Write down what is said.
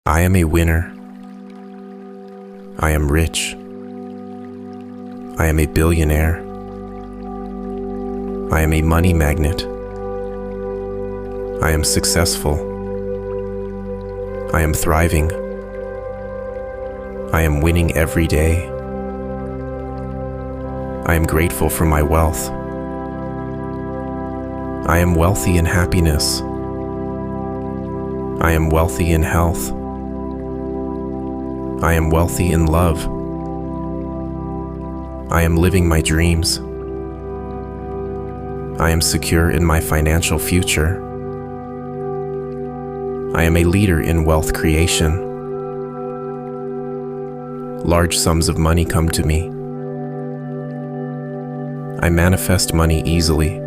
I am a winner. I am rich. I am a billionaire. I am a money magnet. I am successful. I am thriving. I am winning every day. I am grateful for my wealth. I am wealthy in happiness. I am wealthy in health. I am wealthy in love. I am living my dreams. I am secure in my financial future. I am a leader in wealth creation. Large sums of money come to me. I manifest money easily.